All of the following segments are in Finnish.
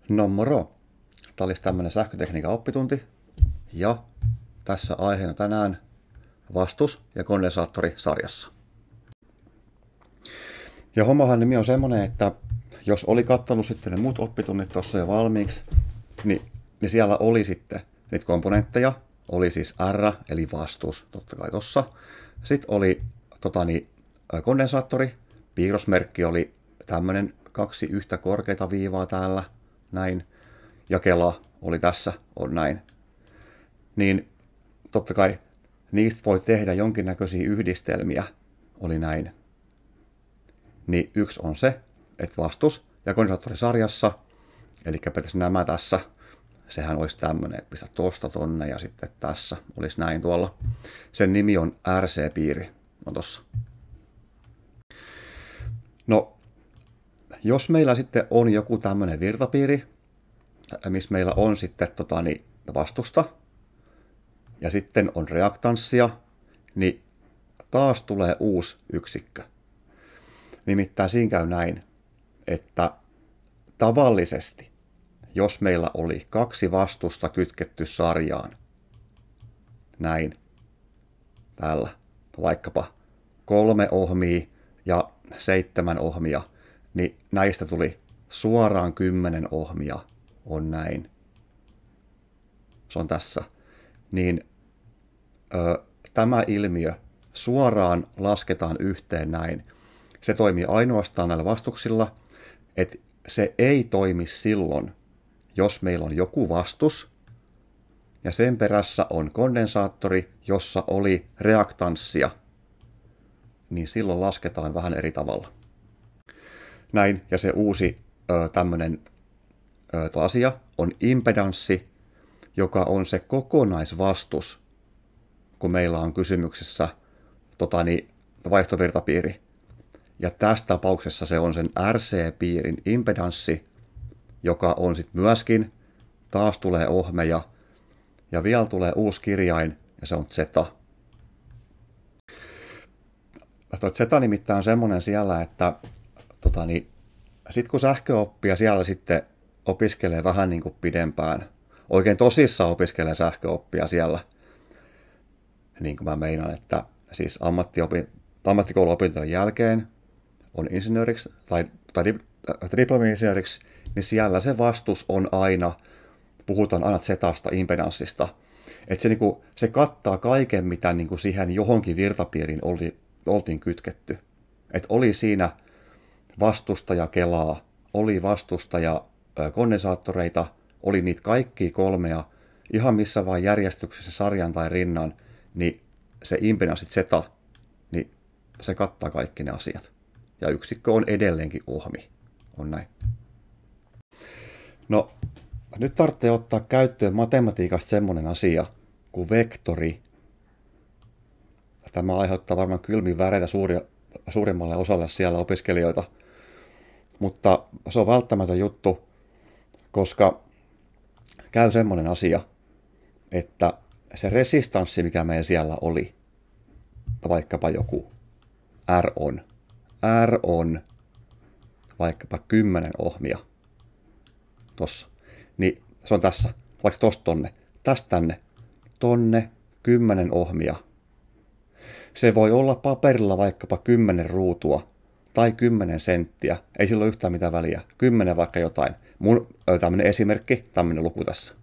No moro! Tämä olisi tämmöinen sähkötekniikan oppitunti. Ja tässä aiheena tänään vastus- ja kondensaattori sarjassa. Ja hommahan nimi on semmoinen, että jos oli kattanut sitten ne muut oppitunnit tuossa jo valmiiksi, niin siellä oli sitten niitä komponentteja. Oli siis R, eli vastus, totta kai tossa. Sitten oli kondensaattori. Piirrosmerkki oli tämmöinen 2 yhtä korkeita viivaa täällä, näin. Ja kela oli tässä, on näin. Niin totta kai niistä voi tehdä jonkinnäköisiä yhdistelmiä, oli näin. Niin yksi on se, että vastus- ja kondensaattorisarjassa, eli pitäisi nämä tässä, sehän olisi tämmöinen, että pistä tosta tonne ja sitten tässä olisi näin tuolla. Sen nimi on RC-piiri, on tossa. No, jos meillä sitten on joku tämmöinen virtapiiri, missä meillä on sitten vastusta ja sitten on reaktanssia, niin taas tulee uusi yksikkö. Nimittäin siinä käy näin, että tavallisesti, jos meillä oli 2 vastusta kytketty sarjaan, näin, täällä, vaikkapa 3 ohmia ja 7 ohmia, niin näistä tuli suoraan 10 ohmia, on näin. Se on tässä. Niin tämä ilmiö suoraan lasketaan yhteen näin. Se toimii ainoastaan näillä vastuksilla, että se ei toimi silloin, jos meillä on joku vastus ja sen perässä on kondensaattori, jossa oli reaktanssia, niin silloin lasketaan vähän eri tavalla. Näin, ja se uusi tämmöinen asia on impedanssi, joka on se kokonaisvastus, kun meillä on kysymyksessä vaihtovirtapiiri. Ja tässä tapauksessa se on sen RC-piirin impedanssi, joka on sitten myöskin, taas tulee ohmeja, ja vielä tulee uusi kirjain, ja se on zeta. Tuo zeta nimittäin on semmoinen siellä, että sitten kun sähköoppia siellä sitten opiskelee vähän niin kuin pidempään, oikein tosissaan opiskelee sähköoppia siellä, niin kuin mä meinaan, että siis ammattikouluopintojen jälkeen on insinööriksi tai diplomi-insinööriksi, niin siellä se vastus on aina, puhutaan aina zetasta, impedanssista. Että se kattaa kaiken, mitä niin kuin siihen johonkin virtapiiriin oltiin kytketty. Että oli siinä vastusta ja kelaa, oli vastusta ja kondensaattoreita, oli niitä kaikkia 3, ihan missä vaan järjestyksessä sarjan tai rinnan, niin se impedanssi zeta, niin se kattaa kaikki ne asiat. Ja yksikkö on edelleenkin ohmi. On näin. No, nyt tarvitsee ottaa käyttöön matematiikasta semmoinen asia kuin vektori. Tämä aiheuttaa varmaan kylmin väreitä suurimmalle osalle siellä opiskelijoita. Mutta se on välttämätön juttu, koska käy semmoinen asia, että se resistanssi, mikä meillä siellä oli, vaikkapa joku R on vaikkapa 10 ohmia tossa, niin se on tässä, vaikka tosta tonne, tästä tänne, tonne 10 ohmia. Se voi olla paperilla vaikkapa 10 ruutua tai 10 senttiä, ei sillä ole yhtään mitään väliä, 10 vaikka jotain. Mun tämmönen esimerkki, tämmönen luku tässä.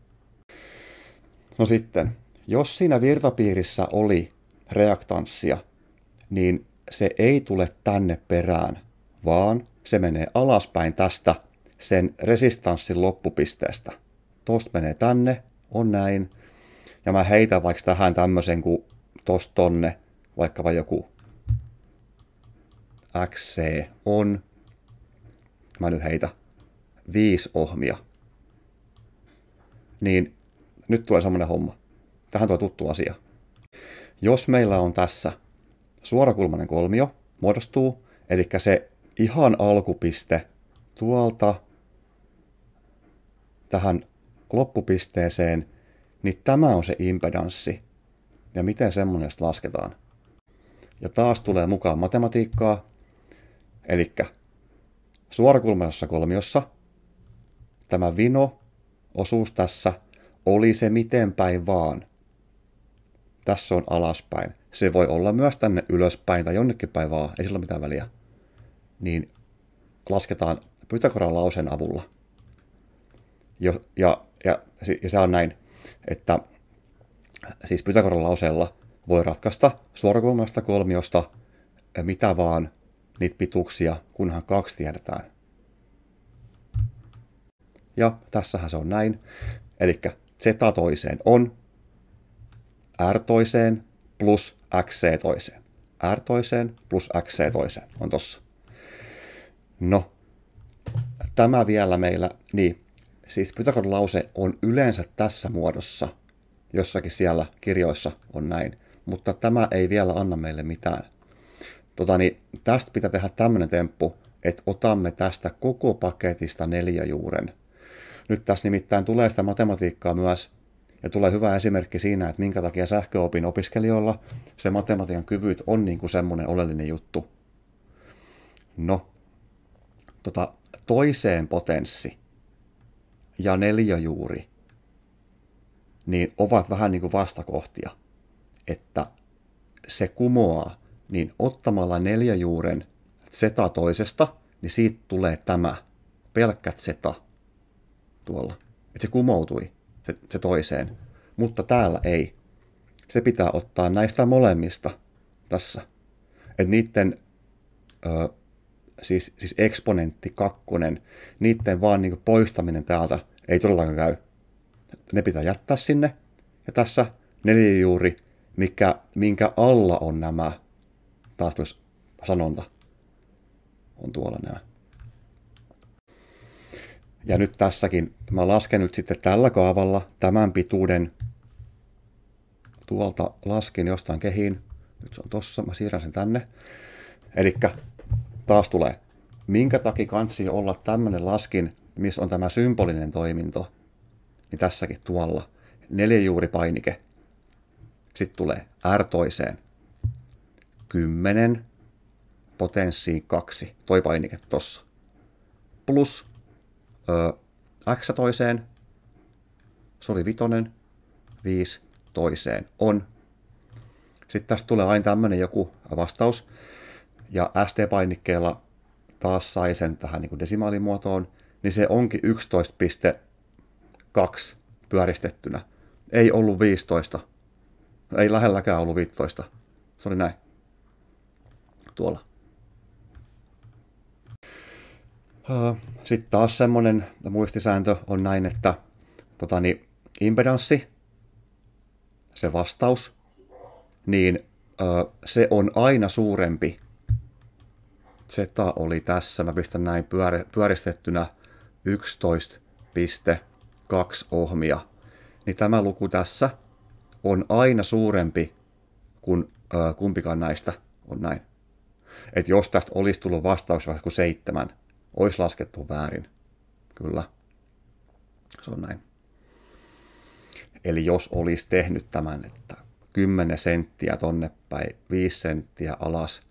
No sitten, jos siinä virtapiirissä oli reaktanssia, niin se ei tule tänne perään, vaan se menee alaspäin tästä sen resistanssin loppupisteestä. Tosta menee tänne, on näin. Ja mä heitän vaikka tähän tämmöisen kuin tosta tonne, vaikkapa joku XC on, mä nyt heitä 5 ohmia. Niin nyt tulee semmoinen homma. Tähän tuo tuttu asia. Jos meillä on tässä suorakulmainen kolmio, muodostuu, eli se ihan alkupiste tuolta tähän loppupisteeseen, niin tämä on se impedanssi. Ja miten semmoinen lasketaan. Ja taas tulee mukaan matematiikkaa, eli suorakulmaisessa kolmiossa tämä vino-osuus tässä, oli se miten päin vaan. Tässä on alaspäin. Se voi olla myös tänne ylöspäin tai jonnekin päin vaan, ei sillä ole mitään väliä. Niin lasketaan Pythagoran lauseen avulla. Ja se on näin, että siis Pythagoran lauseella voi ratkaista suorakulmaisesta kolmiosta mitä vaan niitä pituuksia, kunhan 2 tiedetään. Ja tässähän se on näin. Eli z toiseen on r toiseen plus xc toiseen. R toiseen plus xc toiseen on tossa. No, tämä vielä meillä, niin, siis Pythagoran lause on yleensä tässä muodossa. Jossakin siellä kirjoissa on näin, mutta tämä ei vielä anna meille mitään. Tästä pitää tehdä tämmöinen temppu, että otamme tästä koko paketista 4 juuren. Nyt tässä nimittäin tulee sitä matematiikkaa myös, ja tulee hyvä esimerkki siinä, että minkä takia sähköopin opiskelijoilla se matematiikan kyvyt on niin kuin semmoinen oleellinen juttu. No, toiseen potenssi ja 4 juuri, niin ovat vähän niin kuin vastakohtia, että se kumoaa, niin ottamalla 4 juuren z toisesta, niin siitä tulee tämä pelkkä z tuolla. Että se kumoutui, se toiseen, mutta täällä ei. Se pitää ottaa näistä molemmista tässä. Että niiden, siis eksponentti 2, niiden vaan niin kuin poistaminen täältä ei todellakaan käy. Ne pitää jättää sinne. Ja tässä 4 juuri, minkä alla on nämä, taas tulisi sanonta, on tuolla nämä. Ja nyt tässäkin, mä lasken nyt sitten tällä kaavalla tämän pituuden, tuolta laskin jostain kehiin, nyt se on tossa, mä siirrän sen tänne. Elikkä taas tulee, minkä takia kansi olla tämmöinen laskin, missä on tämä symbolinen toiminto, niin tässäkin tuolla 4 juuri painike. Sitten tulee r toiseen 10 potenssiin 2, toi painike tossa, plus x toiseen, se oli 5, 5 toiseen on. Sitten tästä tulee aina tämmöinen joku vastaus, ja SD-painikkeella taas sai sen tähän niin kuin desimaalimuotoon, niin se onkin 11,2 pyöristettynä. Ei ollut 15. Ei lähelläkään ollut 15. Se oli näin. Tuolla. Sitten taas semmoinen muistisääntö on näin, että impedanssi, se vastaus, niin se on aina suurempi. Zeta oli tässä, mä pistän näin pyöristettynä 11,2 ohmia. Niin tämä luku tässä on aina suurempi kuin kumpikaan näistä on näin. Et jos tästä olisi tullut vastaus vaikka kuin 7, olisi laskettu väärin. Kyllä. Se on näin. Eli jos olisi tehnyt tämän, että 10 senttiä tonne päin, 5 senttiä alas,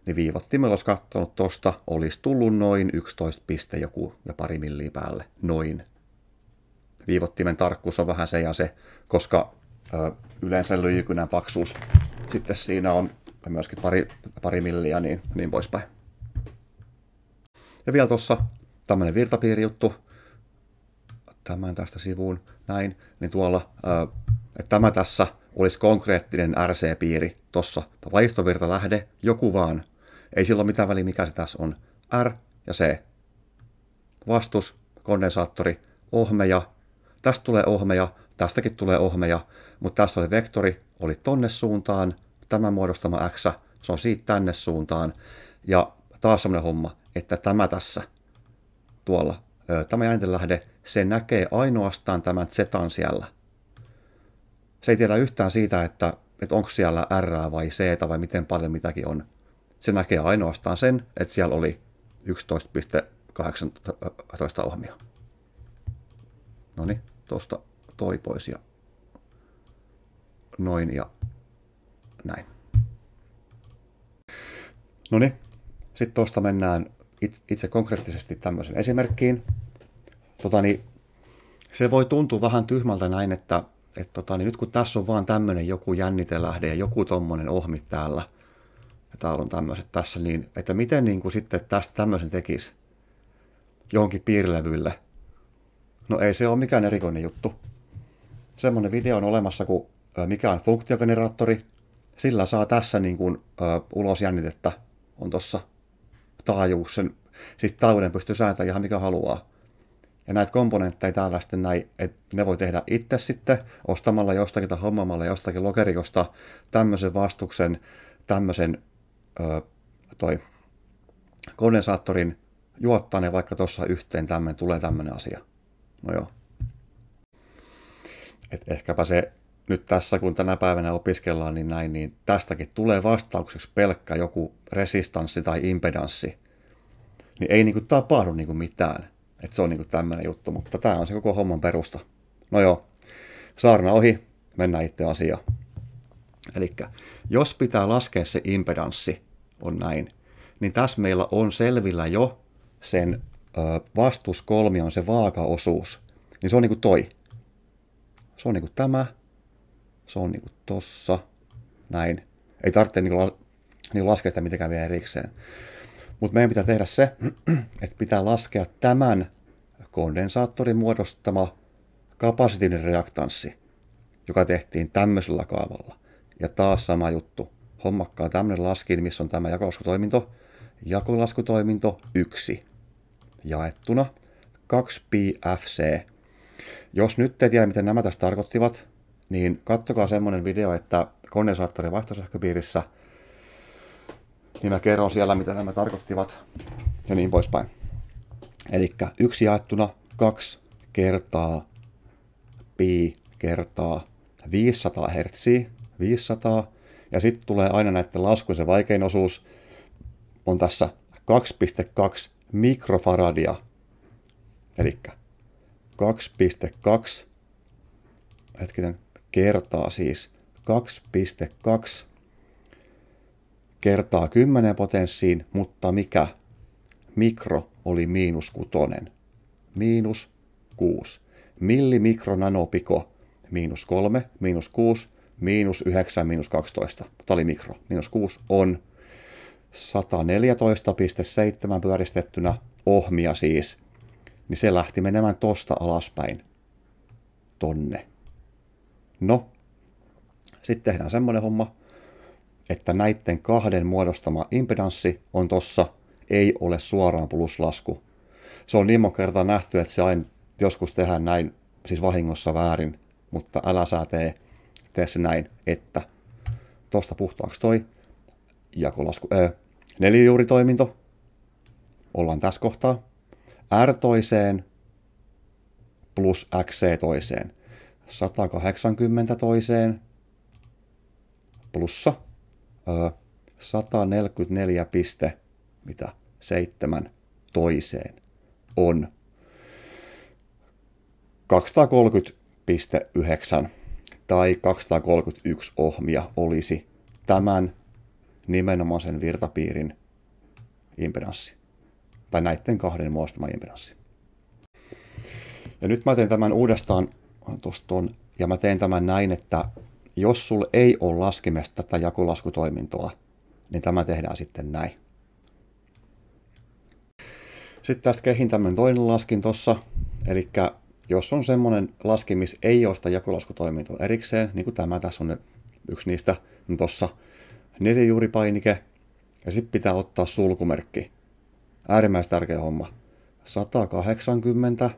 niin viivottimella olisi katsonut tosta, olisi tullut noin 11 piste joku ja pari milliä päälle. Noin. Viivottimen tarkkuus on vähän se ja se, koska yleensä lyijykynän paksuus sitten siinä on myöskin pari milliä, niin poispäin. Ja vielä tuossa tämmöinen virtapiirijuttu, tämän tästä sivuun, näin, niin tuolla, että tämä tässä olisi konkreettinen RC-piiri, tuossa vaihtovirtalähde, joku vaan, ei sillä ole mitään väliä, mikä se tässä on, R ja C. Vastus, kondensaattori, ohmeja, tästä tulee ohmeja, tästäkin tulee ohmeja, mutta tässä oli vektori, oli tonne suuntaan, tämän muodostama X, se on siitä tänne suuntaan, ja taas semmoinen homma, että tämä tässä, tuolla, tämä jännitelähde, se näkee ainoastaan tämän zetan siellä. Se ei tiedä yhtään siitä, että onko siellä R vai C vai miten paljon mitäkin on. Se näkee ainoastaan sen, että siellä oli 11,18 ohmia. Noniin, tuosta toi pois ja noin ja näin. Noniin, sitten tuosta mennään itse konkreettisesti tämmöisen esimerkkiin. Se voi tuntua vähän tyhmältä näin, että niin nyt kun tässä on vaan tämmöinen joku jännitelähde ja joku tommonen ohmi täällä, ja täällä on tämmöiset tässä, niin että miten niin kuin sitten tästä tämmöisen tekisi johonkin piirilevylle. No ei se ole mikään erikoinen juttu. Semmoinen video on olemassa kuin mikä on funktiogeneraattori. Sillä saa tässä niin kuin, ulos jännitettä. On tossa taajuus. Siis taajuuden pystyy sääntämään ihan mikä haluaa. Ja näitä komponentteja täällä sitten näin, että ne voi tehdä itse sitten ostamalla jostakin tai hommamalla jostakin lokerikosta tämmöisen vastuksen, tämmöisen kondensaattorin, juottaa ne vaikka tuossa yhteen, tulee tämmöinen asia. No joo. Et ehkäpä se nyt tässä, kun tänä päivänä opiskellaan, niin näin, niin tästäkin tulee vastaukseksi pelkkä joku resistanssi tai impedanssi. Niin ei niinku tapahdu niinku mitään. Että se on niinku tämmöinen juttu, mutta tämä on se koko homman perusta. No joo, saarna ohi, mennään itse asiaan. Elikkä jos pitää laskea se impedanssi, on näin, niin tässä meillä on selvillä jo sen vastuskolmion, se vaakaosuus. Niin se on niinku toi. Se on niinku tämä. Se on niinku tossa. Näin. Ei tarvitse niinku laskea sitä mitenkään vielä erikseen. Mutta meidän pitää tehdä se, että pitää laskea tämän kondensaattorin muodostama kapasitiivinen reaktanssi, joka tehtiin tämmöisellä kaavalla. Ja taas sama juttu. Hommakkaa tämmöinen laskin, missä on tämä jakolaskutoiminto. Jakolaskutoiminto 1. Jaettuna 2πfc. Jos nyt te tiedä, miten nämä tässä tarkoittivat, niin katsokaa semmoinen video, että kondensaattorin vaihtosähköpiirissä, niin mä kerron siellä, mitä nämä tarkoittivat ja niin poispäin. Eli 1 jaettuna 2 kertaa pi kertaa 500 Hz, 500, ja sitten tulee aina näiden laskujen se vaikein osuus, on tässä 2,2 mikrofaradia, eli 2,2 kertaa siis 2,2 kertaa 10 potenssiin, mutta mikä? Mikro oli -6. -6. Millimikronanopiko, -3, -6, -9, -12. Tämä oli mikro. -6 on 114,7 pyöristettynä ohmia siis. Niin se lähti menemään tosta alaspäin. Tonne. No, sitten tehdään semmoinen homma, että näiden kahden muodostama impedanssi on tossa, ei ole suoraan pluslasku. Se on niin monta kertaa nähty, että se aina joskus tehdään näin, siis vahingossa väärin, mutta älä sä tee se näin, että tosta puhtaaksi toi jakolasku, nelijuuritoiminto, ollaan tässä kohtaa, R toiseen plus XC toiseen, 180 toiseen, plussa 144,7 toiseen on 230,9 tai 231 ohmia olisi tämän nimenomaisen virtapiirin impedanssi. Tai näiden kahden muodostama impedanssi. Ja nyt mä teen tämän uudestaan toston, ja mä teen tämän näin, että jos sulla ei ole laskimesta tätä jakolaskutoimintoa, niin tämä tehdään sitten näin. Sitten tästä kehin tämmöinen toinen laskin tossa, eli jos on semmoinen laskin, missä ei ole sitä jakolaskutoimintoa erikseen, niin kuin tämä tässä on yksi niistä, niin tossa 4 juuripainike, ja sitten pitää ottaa sulkumerkki. Äärimmäisen tärkeä homma. 180,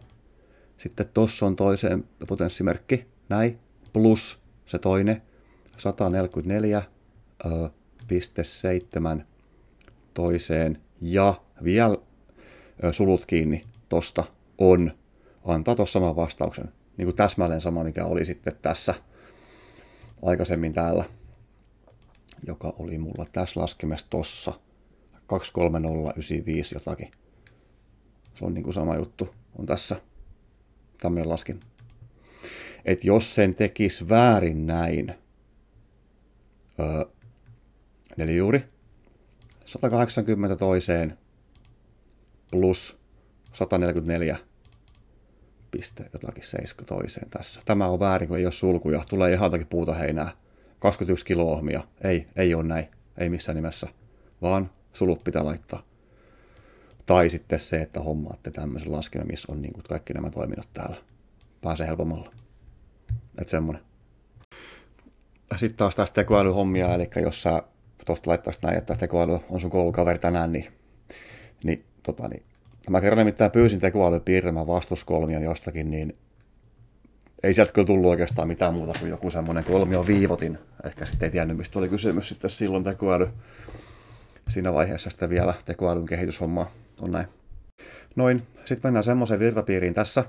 sitten tossa on toiseen potenssimerkki, näin, plus se toinen, 144,7 toiseen, ja vielä sulut kiinni tosta on, antaa tuossa saman vastauksen, niin kuin täsmälleen sama, mikä oli sitten tässä aikaisemmin täällä, joka oli mulla tässä laskemassa tossa, 23095 jotakin. Se on niin kuin sama juttu, on tässä tämmöinen laskin. Että jos sen tekisi väärin näin, nelijuuri, 180 toiseen plus 144 piste jotakin 7 toiseen tässä. Tämä on väärin, kun ei ole sulkuja. Tulee ihan jotakin puuta heinää. 21 kiloohmia. Ei ole näin. Ei missään nimessä. Vaan sulut pitää laittaa. Tai sitten se, että hommaatte tämmöisen laskimen, missä on niin kuin kaikki nämä toiminnot täällä. Pääsee helpommalla. Että semmonen. Sitten taas tästä tekoälyhommia, eli jos sä tuosta laittaisit näin, että tekoäly on sun koulukaveri tänään, niin mä kerran nimittäin pyysin tekoäly piirtämään vastuskolmion jostakin, niin ei sieltä kyllä tullut oikeastaan mitään muuta kuin joku semmoinen kolmion viivotin. Ehkä sitten ei tiennyt, mistä oli kysymys sitten silloin tekoäly. Siinä vaiheessa sitten vielä tekoälyn kehityshommaa on näin. Noin, sitten mennään semmoiseen virtapiiriin tässä,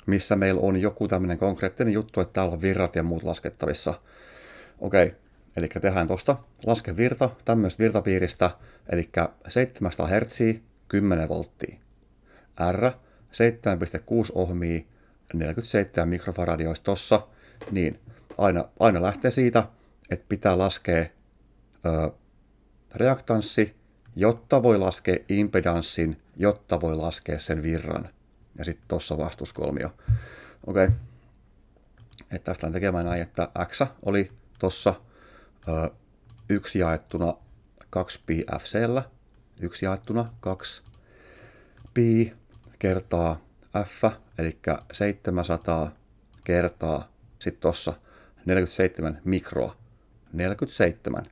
missä meillä on joku tämmöinen konkreettinen juttu, että täällä on virrat ja muut laskettavissa. Okei, eli tehdään tuosta laske virta tämmöistä virtapiiristä, eli 700 Hz, 10 volttia. R, 7,6 ohmia, 47 mikrofaradia olisi tossa, niin aina lähtee siitä, että pitää laskea reaktanssi, jotta voi laskea impedanssin, jotta voi laskea sen virran. Ja sitten tuossa vastuskolmio. Okei. Että tästä on tekemään näin, että X oli tuossa 1 jaettuna 2 pi FC:llä. 1 jaettuna 2 pi kertaa F, eli 700 kertaa sitten tuossa 47 mikroa. 47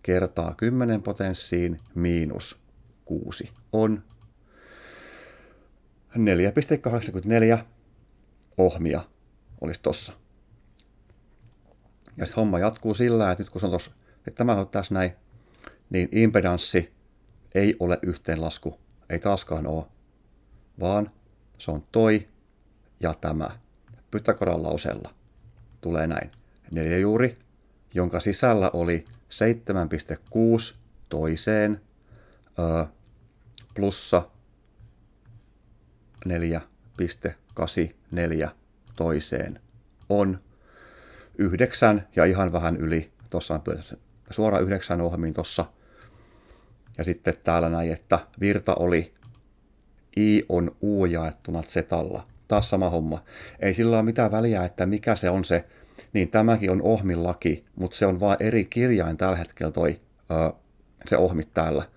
kertaa 10 potenssiin miinus 6 on 4,84 ohmia olisi tossa. Ja sitten homma jatkuu sillä, että nyt kun se on tossa, että tämä on tässä näin, niin impedanssi ei ole yhteenlasku, ei taaskaan ole, vaan se on toi ja tämä. Pythagoran lauseella tulee näin. 4 juuri, jonka sisällä oli 7,6 toiseen plussa 4,84 toiseen on 9 ja ihan vähän yli. Tuossa on suoraan 9 ohmiin tuossa. Ja sitten täällä näin, että virta oli I on U jaettuna Z:llä. Taas sama homma. Ei sillä ole mitään väliä, että mikä se on se. Niin tämäkin on ohmin laki, mutta se on vain eri kirjain tällä hetkellä se ohmit täällä.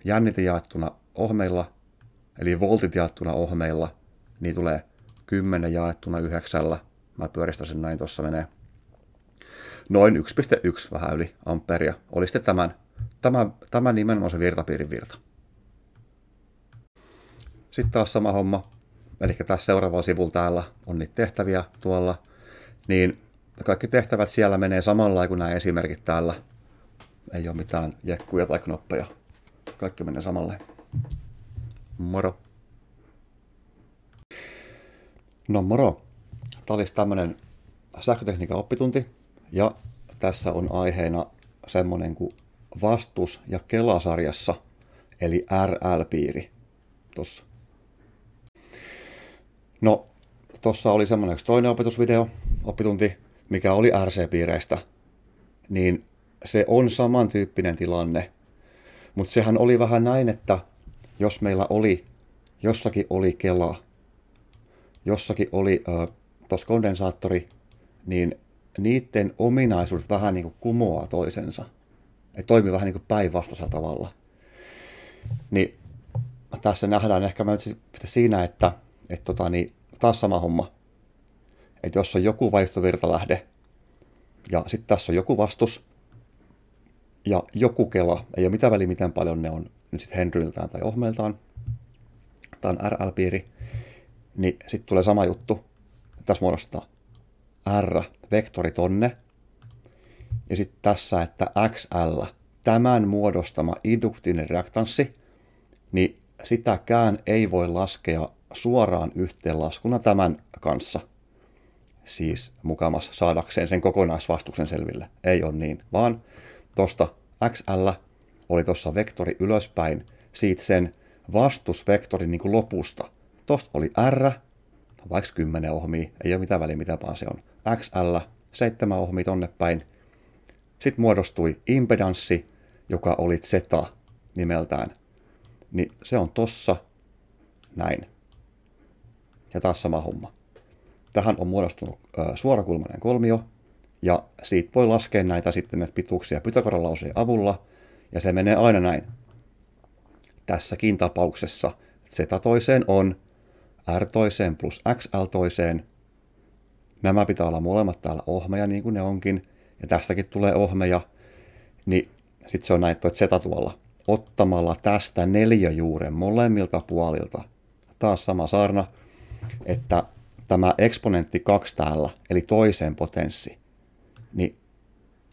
Jännite jaettuna ohmeilla, eli voltit jaettuna ohmeilla, niin tulee 10 jaettuna 9. Mä pyöristän sen näin, tuossa menee. Noin 1,1 vähän yli amperia. Oli sitten tämän nimenomaan se virtapiirin virta. Sitten taas sama homma. Eli tässä seuraavalla sivulla täällä on niitä tehtäviä tuolla. Niin kaikki tehtävät siellä menee samalla kuin nämä esimerkit täällä. Ei ole mitään jekkuja tai knoppeja. Kaikki menee samalle. Moro. No moro. Tämä olisi tämmöinen sähkötekniikan oppitunti. Ja tässä on aiheena semmoinen kuin vastus- ja kelasarjassa, eli RL-piiri. Tossa. No, tuossa oli semmoinen yksi toinen oppitunti, mikä oli RC-piireistä. Niin se on samantyyppinen tilanne. Mutta sehän oli vähän näin, että jos meillä oli, jossakin oli kela, jossakin oli tuossa kondensaattori, niin niiden ominaisuudet vähän niin kuin kumoaa toisensa. Ne toimii vähän niin kuin päinvastaisella tavalla. Niin tässä nähdään ehkä siinä, että taas sama homma. Että jos on joku vaihtovirtalähde ja sitten tässä on joku vastus ja joku kela, ei ole mitään väliä miten paljon ne on nyt sitten henryiltään tai ohmeiltaan, tämä on RL-piiri, niin sitten tulee sama juttu. Tässä muodostaa R-vektori tonne ja sitten tässä, että XL, tämän muodostama induktiivinen reaktanssi, niin sitäkään ei voi laskea suoraan yhteenlaskuna tämän kanssa. Siis mukamas saadakseen sen kokonaisvastuksen selville. Ei ole niin, vaan tuosta XL oli tuossa vektori ylöspäin siitä sen vastusvektorin niin kuin lopusta. Tuosta oli R, vaikka 10 ohmia, ei ole mitään väliä mitä vaan se on. XL, 7 ohmia tonne päin. Sitten muodostui impedanssi, joka oli Z nimeltään. Niin se on tossa näin. ja taas sama homma. Tähän on muodostunut suorakulmainen kolmio, ja siitä voi laskea näitä sitten näitä pituuksia Pythagoran lauseen avulla, ja se menee aina näin. Tässäkin tapauksessa z toiseen on r toiseen plus xl toiseen. Nämä pitää olla molemmat täällä ohmeja, niin kuin ne onkin, ja tästäkin tulee ohmeja, niin sitten se on näin, että z tuolla. Ottamalla tästä neliöjuuren molemmilta puolilta. Taas sama saarna, että tämä eksponentti 2 täällä, eli toisen potenssi, niin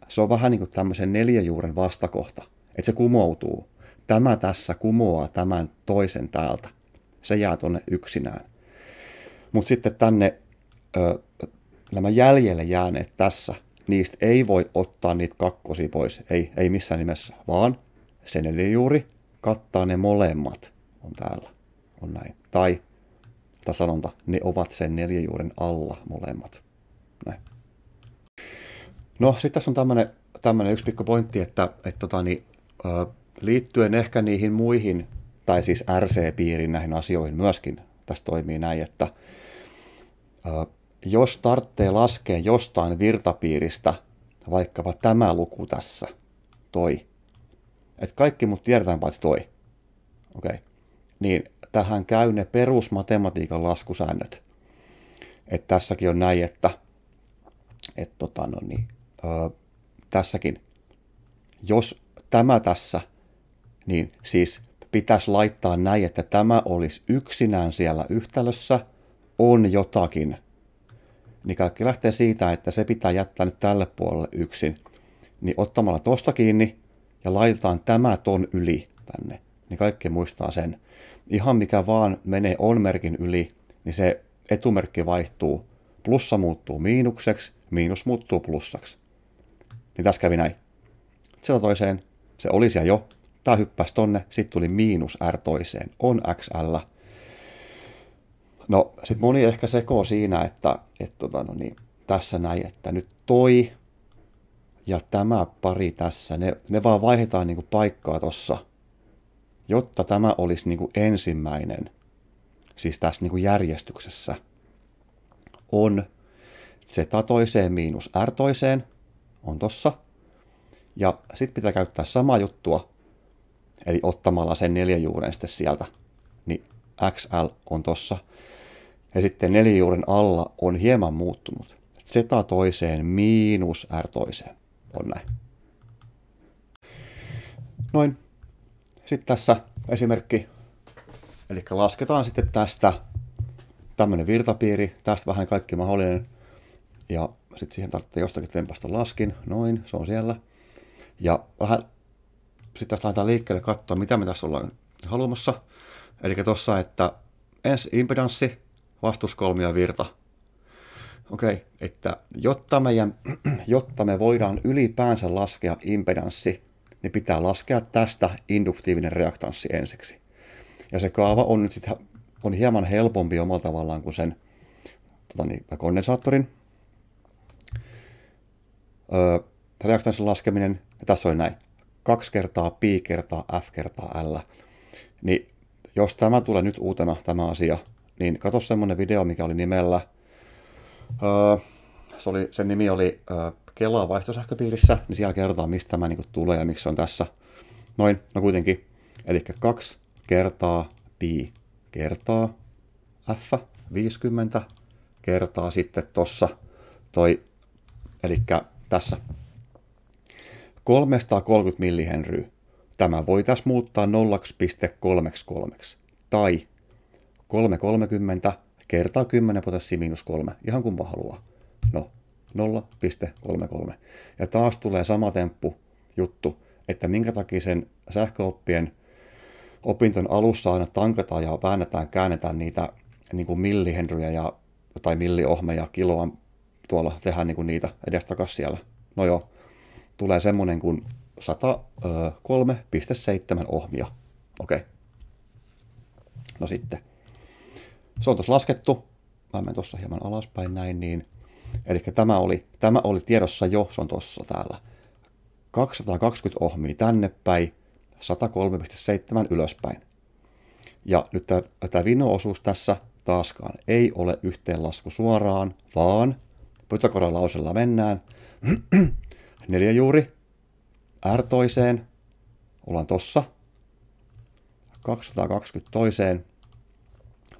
se on vähän niin kuin tämmöisen neliöjuuren vastakohta, että se kumoutuu. Tämä tässä kumoaa tämän toisen täältä. Se jää tonne yksinään. Mutta sitten tänne nämä jäljelle jääneet tässä, niistä ei voi ottaa niitä kakkosia pois. Ei missään nimessä, vaan se neliöjuuri kattaa ne molemmat. On täällä. On näin. Tai sanonta, ne ovat sen neliöjuuren alla molemmat. Näin. No, sitten tässä on tämmöinen yksi pikku pointti, että liittyen ehkä niihin muihin, tai siis RC-piirin näihin asioihin myöskin, tässä toimii näin, että jos tarvitsee laskea jostain virtapiiristä, vaikkapa tämä luku tässä, toi, että kaikki mut tiedetään paitsi toi, okei, niin tähän käy ne perusmatematiikan laskusäännöt. Että tässäkin on näin, että tässäkin, jos tämä tässä, niin siis pitäisi laittaa näin, että tämä olisi yksinään siellä yhtälössä, on jotakin. Niin kaikki lähtee siitä, että se pitää jättää nyt tälle puolelle yksin. Niin ottamalla tosta kiinni ja laitetaan tämä ton yli tänne, niin kaikki muistaa sen. Ihan mikä vaan menee on-merkin yli, niin se etumerkki vaihtuu. Plussa muuttuu miinukseksi, miinus muuttuu plussaksi. Niin tässä kävi näin. Sitä toiseen, se oli siellä jo. Tää hyppäsi tonne, sitten tuli miinus r toiseen, on xl. No, sit moni ehkä sekoo siinä, että tässä näin, että nyt toi ja tämä pari tässä, ne vaan vaihdetaan niinku paikkaa tossa, jotta tämä olisi niinku ensimmäinen, siis tässä niinku järjestyksessä, on z toiseen miinus r toiseen, on tossa, ja sitten pitää käyttää samaa juttua, eli ottamalla sen neliöjuuren sitten sieltä, niin xl on tossa, ja sitten neliöjuuren alla on hieman muuttunut, z toiseen miinus r toiseen, on näin. Noin. Sitten tässä esimerkki, eli lasketaan sitten tästä tämmöinen virtapiiri, tästä vähän kaikki mahdollinen, ja sitten siihen tarvitsee jostakin tempasta laskin, noin, se on siellä. Ja vähän sitten tästä lähdetään liikkeelle katsoa, mitä me tässä ollaan haluamassa. Eli tuossa, että ensin impedanssi, vastuskolmio virta. Okei, että jotta me voidaan ylipäänsä laskea impedanssi, niin pitää laskea tästä induktiivinen reaktanssi ensiksi. Ja se kaava on nyt sitten on hieman helpompi omalla tavallaan kuin sen kondensaattorin reaktanssin laskeminen. Ja tässä oli näin. 2 kertaa pi kertaa f kertaa l. Niin jos tämä tulee nyt uutena tämä asia, niin katso semmonen video, mikä oli nimellä, sen nimi oli Kela vaihtosähköpiirissä, niin siellä kerrotaan, mistä tämä niinku tulee ja miksi se on tässä. Noin, no kuitenkin. Eli 2 kertaa pi kertaa f 50 kertaa sitten tossa toi, eli tässä 330 millihenryä. Tämä voitaisiin muuttaa 0,33 tai 330 kertaa 10 potenssi miinus 3, ihan kumpa haluaa. No, 0,33. Ja taas tulee sama temppu juttu, että minkä takia sen sähköoppien opinton alussa aina tankataan ja väännetään, käännetään niitä niin kuin millihenryjä tai milliohmeja kiloa tuolla, tehdään niin kuin niitä edestakas siellä. No joo, tulee semmonen kuin 103,7 ohmia. Okei. No sitten. Se on tuossa laskettu. Mä menen tuossa hieman alaspäin näin niin. Eli tämä oli tiedossa jo, se on tuossa täällä. 220 ohmia tänne päin, 103,7 ylöspäin. Ja nyt tämä vino-osuus tässä, taaskaan ei ole yhteenlasku suoraan, vaan Pythagoras-lauseella mennään 4 juuri r toiseen, ollaan tossa, 220 toiseen,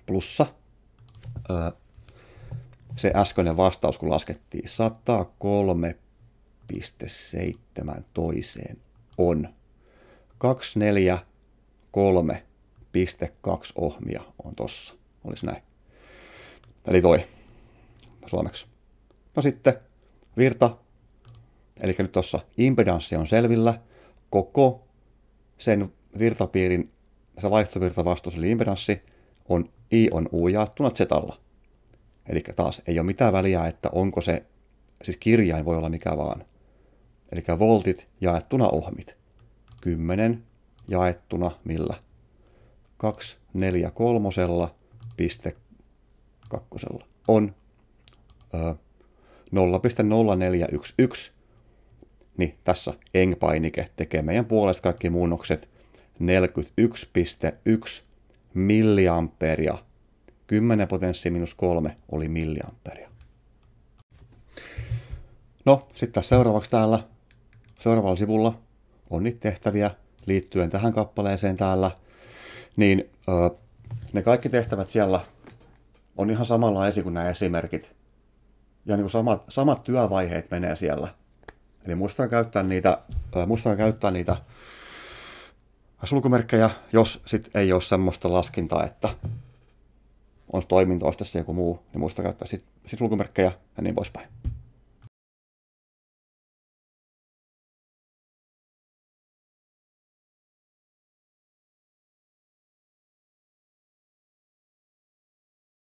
plussa se äskeinen vastaus, kun laskettiin 103,7 toiseen on 243,2 ohmia on tossa. Olisi näin. Eli toi suomeksi. No sitten virta. Eli nyt tuossa impedanssi on selvillä. Koko sen virtapiirin, se vaihtovirtavastuus eli impedanssi, on I on U jaettuna Z:llä. Eli taas ei ole mitään väliä, että onko se, siis kirjain voi olla mikä vaan. Eli voltit jaettuna ohmit. 10 jaettuna millä? 243,2 on 0,0411. Niin tässä eng-painike tekee meidän puolesta kaikki muunnokset 41,1 milliamperia. 10 potenssiin minus 3 oli milliamperia. No, sitten seuraavaksi seuraavalla sivulla on niitä tehtäviä liittyen tähän kappaleeseen täällä. Niin ne kaikki tehtävät siellä on ihan samanlaisia kuin nämä esimerkit. Ja niin kuin samat työvaiheet menee siellä. Eli muistakaa käyttää niitä sulkumerkkejä, jos sit ei ole semmoista laskintaa, että on toiminto, olisi tässä joku muu, niin muistakaa käyttää sit sulkumerkkejä ja niin poispäin.